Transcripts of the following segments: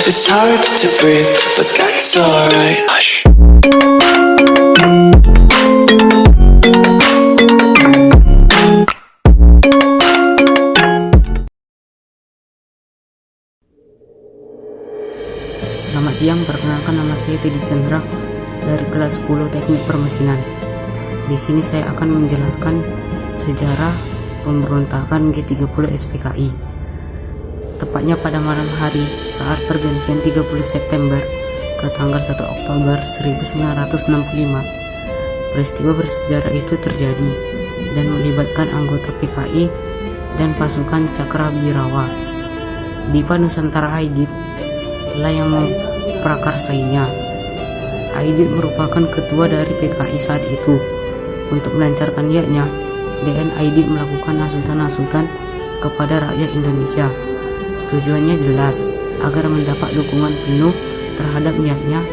It's hard to breathe, but that's alright. Hush. Selamat siang, perkenalkan nama saya Teddy Chandra dari kelas 10 Teknik Permesinan. Di sini saya akan menjelaskan sejarah pemberontakan G30 SPKI. Tepatnya pada malam hari saat pergantian 30 September ke tanggal 1 Oktober 1965, peristiwa bersejarah itu terjadi dan melibatkan anggota PKI dan pasukan Cakrabirawa. Dipa Nusantara Aidit lah yang memprakarsainya. Aidit merupakan ketua dari PKI saat itu. Untuk melancarkan niatnya, DN Aidit melakukan hasutan-hasutan kepada rakyat Indonesia. Tujuannya jelas, agar mendapat dukungan penuh terhadap niatnya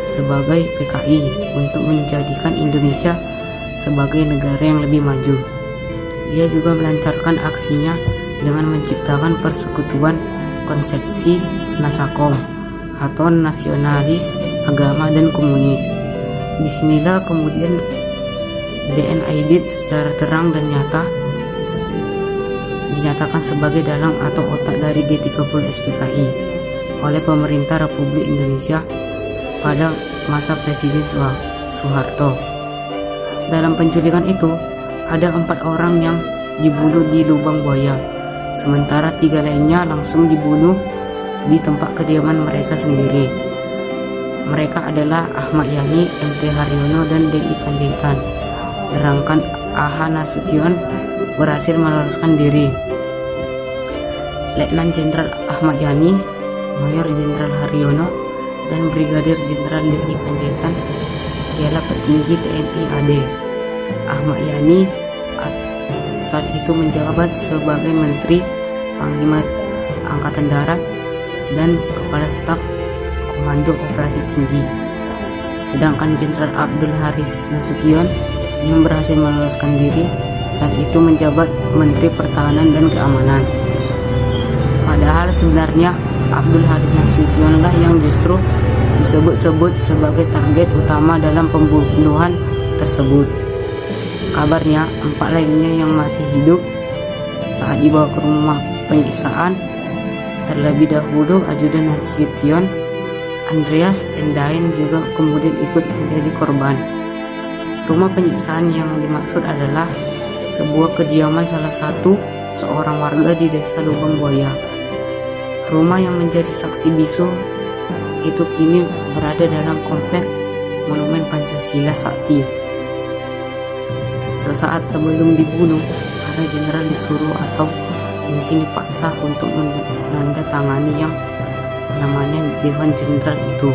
sebagai PKI untuk menjadikan Indonesia sebagai negara yang lebih maju. Dia juga melancarkan aksinya dengan menciptakan persekutuan konsepsi Nasakom atau nasionalis, agama, dan komunis. Disinilah kemudian DN Aidit secara terang dan nyata dinyatakan sebagai dalang atau otak dari G30 SPKI oleh pemerintah Republik Indonesia pada masa Presiden Soeharto. Dalam penculikan itu, ada 4 orang yang dibunuh di Lubang Buaya, sementara 3 lainnya langsung dibunuh di tempat kediaman mereka sendiri. Mereka adalah Ahmad Yani, MT Haryono, dan DI Panjaitan. Sedangkan AH Nasution berhasil meloloskan diri. Letnan Jenderal Ahmad Yani, Mayor Jenderal Haryono, dan Brigadir Jenderal DI Panjaitan ialah petinggi TNI AD. Ahmad Yani saat itu menjabat sebagai Menteri Panglima Angkatan Darat dan Kepala Staf Komando Operasi Tinggi. Sedangkan Jenderal Abdul Haris Nasution yang berhasil meloloskan diri saat itu menjabat Menteri Pertahanan dan Keamanan. Padahal sebenarnya Abdul Haris Nasution lah yang justru disebut-sebut sebagai target utama dalam pembunuhan tersebut. Kabarnya 4 lainnya yang masih hidup saat dibawa ke rumah penyiksaan. Terlebih dahulu ajudan Nasution, Andreas Tendain, juga kemudian ikut menjadi korban. Rumah penyiksaan yang dimaksud adalah sebuah kediaman salah satu seorang warga di desa Lubang Buaya. Rumah yang menjadi saksi bisu itu kini berada dalam komplek Monumen Pancasila Sakti. Sesaat sebelum dibunuh, para jenderal disuruh atau mungkin dipaksa untuk menandatangani yang namanya Dewan Jenderal. Itu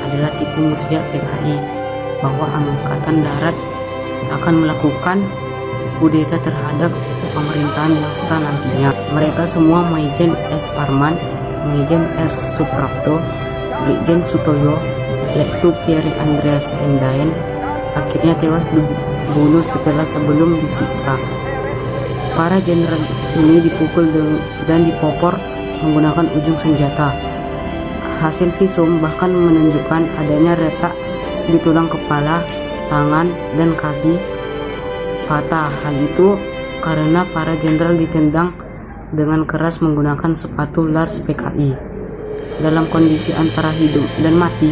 adalah tipu muslihat PKI bahwa Angkatan Darat akan melakukan kudeta terhadap pemerintahan yang sah nantinya. Mereka semua Maijen S. Parman, Maijen R. Suprapto, Brigjen Sutoyo, Letu Pierre Andreas Tendain akhirnya tewas dibunuh setelah sebelum disiksa. Para jenderal ini dipukul dan dipopor menggunakan ujung senjata. Hasil visum bahkan menunjukkan adanya retak di tulang kepala, tangan, dan kaki patah. Hal itu karena para jenderal ditendang dengan keras menggunakan sepatu Lars PKI. Dalam kondisi antara hidup dan mati,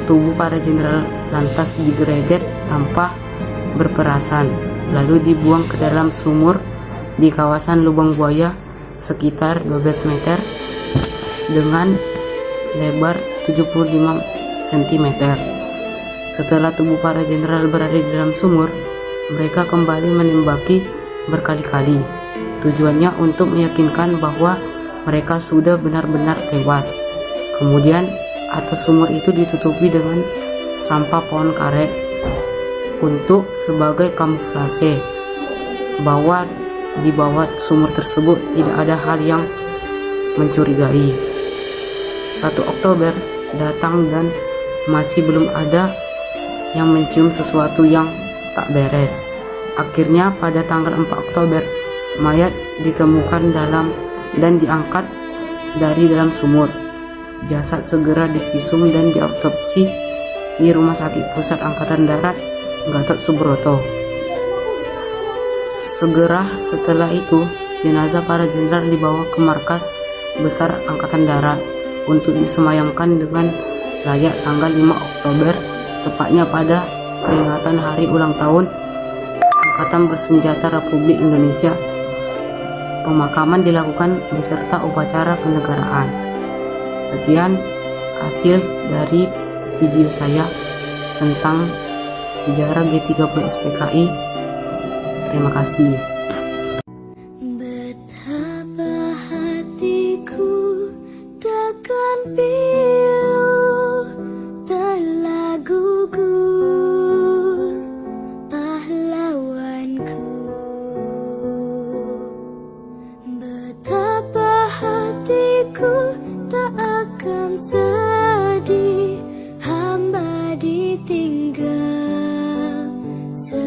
tubuh para jenderal lantas digreget tanpa berperasan, lalu dibuang ke dalam sumur di kawasan Lubang Buaya sekitar 12 meter dengan lebar 75 cm. Setelah tubuh para jenderal berada di dalam sumur, mereka kembali menembaki berkali-kali. Tujuannya untuk meyakinkan bahwa mereka sudah benar-benar tewas. Kemudian atas sumur itu ditutupi dengan sampah pohon karet untuk sebagai kamuflase bahwa di bawah sumur tersebut tidak ada hal yang mencurigai. 1 Oktober datang dan masih belum ada yang mencium sesuatu yang tak beres. Akhirnya pada tanggal 4 Oktober mayat ditemukan dan diangkat dari dalam sumur. jasad segera divisum dan diautopsi di Rumah Sakit Pusat Angkatan Darat Gatot Subroto. Segera setelah itu, jenazah para jenderal dibawa ke markas besar Angkatan Darat untuk disemayamkan dengan layak tanggal 5 Oktober, tepatnya pada peringatan hari ulang tahun Angkatan Bersenjata Republik Indonesia. Pemakaman dilakukan beserta upacara kenegaraan. Sekian hasil dari video saya tentang sejarah G30 SPKI. Terima kasih. Betapa hatiku takkan pilu telah gugur pahlawanku. Betapa hatiku tak akan sedih